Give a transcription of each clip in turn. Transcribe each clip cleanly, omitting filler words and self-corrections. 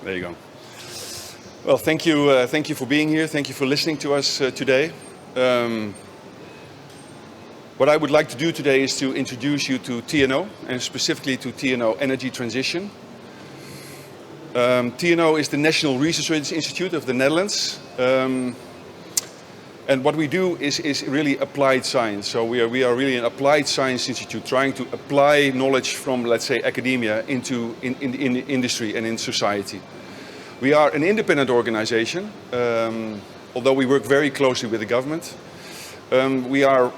There you go. Well, thank you for being here. Thank you for listening to us today. What I would like to do today is to introduce you to TNO, and specifically to TNO Energy Transition. TNO is the National Research Institute of the Netherlands. And what we do is really applied science. So we are really an applied science institute trying to apply knowledge from, let's say, academia into in industry and in society. We are an independent organization, although we work very closely with the government. We are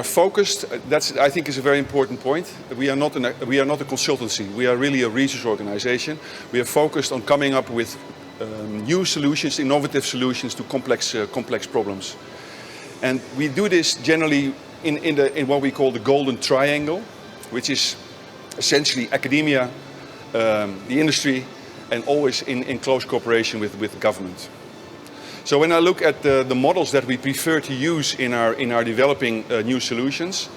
focused. That's, I think, is a very important point. We are not a consultancy. We are really a research organization. We are focused on coming up with new solutions, innovative solutions to complex problems. And we do this generally in what we call the golden triangle, which is essentially academia, the industry, and always in close cooperation with government. So when I look at the models that we prefer to use in our developing new solutions,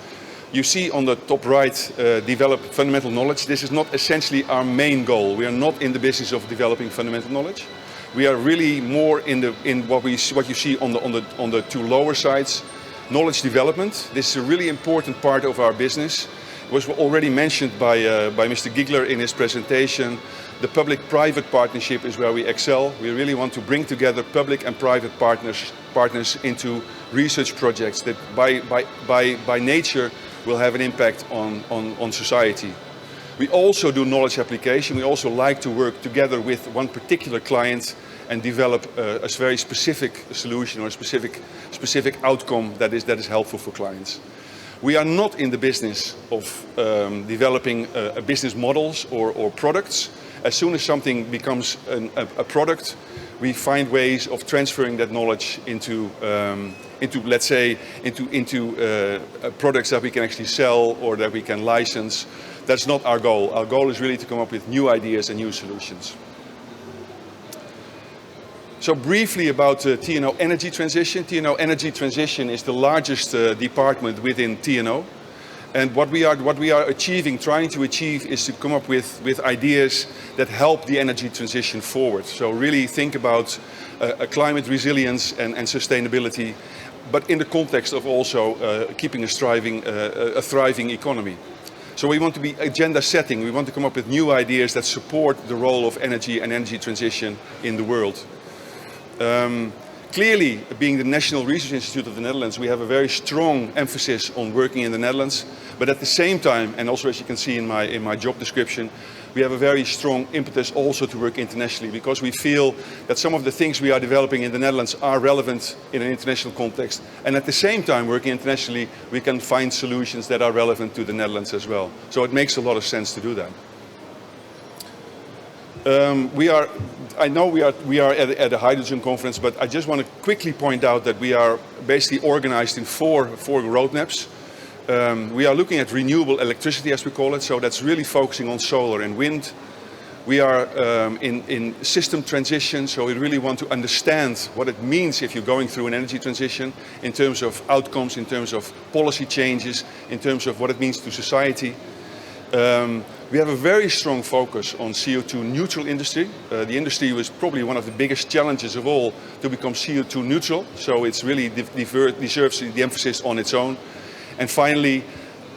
you see on the top right, develop fundamental knowledge. This is not essentially our main goal. We are not in the business of developing fundamental knowledge. We are really more in what you see on the two lower sides, knowledge development. This is a really important part of our business. It was already mentioned by Mr. Giegler in his presentation. The public-private partnership is where we excel. We really want to bring together public and private partners into research projects that by nature will have an impact on society. We also do knowledge application. We also like to work together with one particular client and develop a very specific solution or a specific outcome that is helpful for clients. We are not in the business of developing business models or products. As soon as something becomes a product, we find ways of transferring that knowledge into let's say, products that we can actually sell or that we can license. That's not our goal. Our goal is really to come up with new ideas and new solutions. So briefly about TNO Energy Transition. TNO Energy Transition is the largest department within TNO. And what we are achieving, trying to achieve, is to come up with ideas that help the energy transition forward. So really think about climate resilience and sustainability, but in the context of also keeping a thriving economy. So we want to be agenda setting. We want to come up with new ideas that support the role of energy and energy transition in the world. Clearly, being the National Research Institute of the Netherlands, we have a very strong emphasis on working in the Netherlands. But at the same time, and also as you can see in my job description, we have a very strong impetus also to work internationally, because we feel that some of the things we are developing in the Netherlands are relevant in an international context. And at the same time, working internationally, we can find solutions that are relevant to the Netherlands as well. So it makes a lot of sense to do that. I know we are at a hydrogen conference, but I just want to quickly point out that we are basically organized in four roadmaps. We are looking at renewable electricity, as we call it, so that's really focusing on solar and wind. We are in system transition, so we really want to understand what it means if you're going through an energy transition in terms of outcomes, in terms of policy changes, in terms of what it means to society. We have a very strong focus on CO2 neutral industry. The industry was probably one of the biggest challenges of all to become CO2 neutral, so it's really deserves the emphasis on its own. And finally,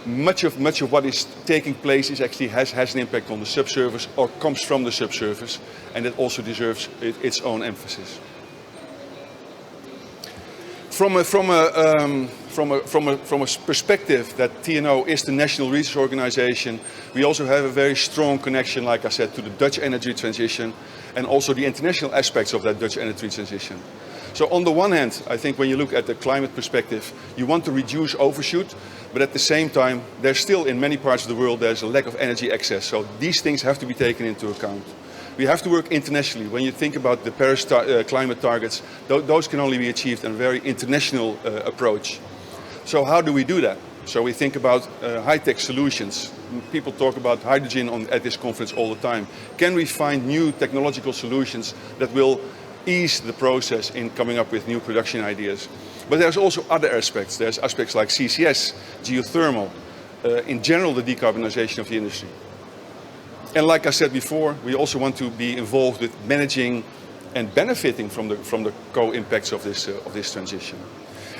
much of what is taking place actually has an impact on the subsurface or comes from the subsurface, and it also deserves its own emphasis. From a perspective that TNO is the national research organization, we also have a very strong connection, like I said, to the Dutch energy transition and also the international aspects of that Dutch energy transition. So on the one hand, I think when you look at the climate perspective, you want to reduce overshoot, but at the same time, there's still in many parts of the world, there's a lack of energy access. So these things have to be taken into account. We have to work internationally. When you think about the Paris climate targets, those can only be achieved in a very international approach. So how do we do that? So we think about high-tech solutions. People talk about hydrogen at this conference all the time. Can we find new technological solutions that will ease the process in coming up with new production ideas? But there's also other aspects. There's aspects like CCS, geothermal, in general the decarbonization of the industry. And like I said before, we also want to be involved with managing and benefiting from the co-impacts of this transition.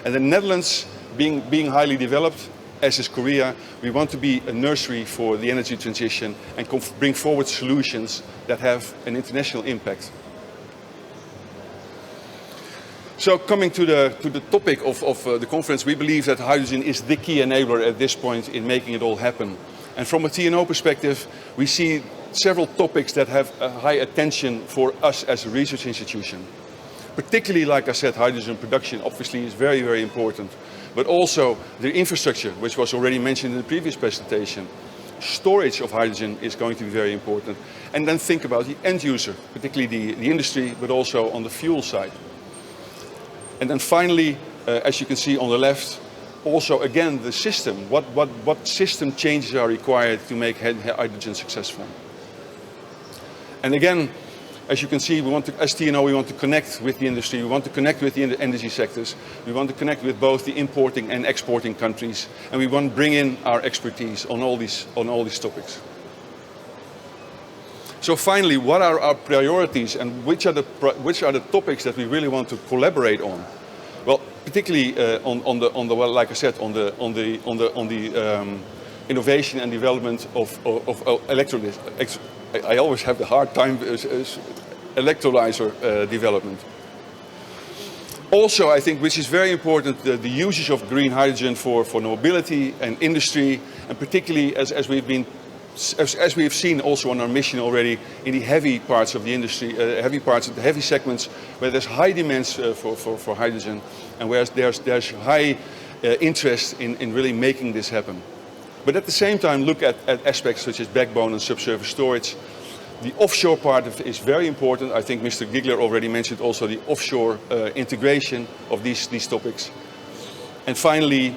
And the Netherlands, being highly developed, as is Korea, we want to be a nursery for the energy transition and bring forward solutions that have an international impact. So coming to the topic of the conference, we believe that hydrogen is the key enabler at this point in making it all happen. And from a TNO perspective, we see several topics that have a high attention for us as a research institution. Particularly, like I said, hydrogen production obviously is very, very important. But also the infrastructure, which was already mentioned in the previous presentation. Storage of hydrogen is going to be very important. And then think about the end user, particularly the industry, but also on the fuel side. And then finally, as you can see on the left, also again the system. What system changes are required to make hydrogen successful? And again, as you can see, as TNO, we want to connect with the industry, we want to connect with the energy sectors, we want to connect with both the importing and exporting countries, and we want to bring in our expertise on all these topics. So finally, what are our priorities and which are the topics that we really want to collaborate on? Well, particularly like I said, on the innovation and development of electrolysis. I always have the hard time electrolyzer development. Also, I think, which is very important, the usage of green hydrogen for mobility and industry, and particularly as we've seen also on our mission already in the heavy parts of the industry, heavy segments where there's high demands for hydrogen, and where there's high interest in really making this happen. But at the same time, look at aspects such as backbone and subsurface storage. The offshore part is very important. I think Mr. Gigler already mentioned also the offshore integration of these topics. And finally,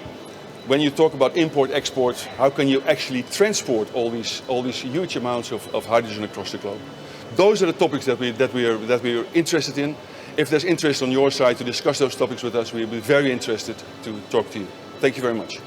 when you talk about import-export, how can you actually transport all these huge amounts of hydrogen across the globe? Those are the topics that we are interested in. If there's interest on your side to discuss those topics with us, we'll be very interested to talk to you. Thank you very much.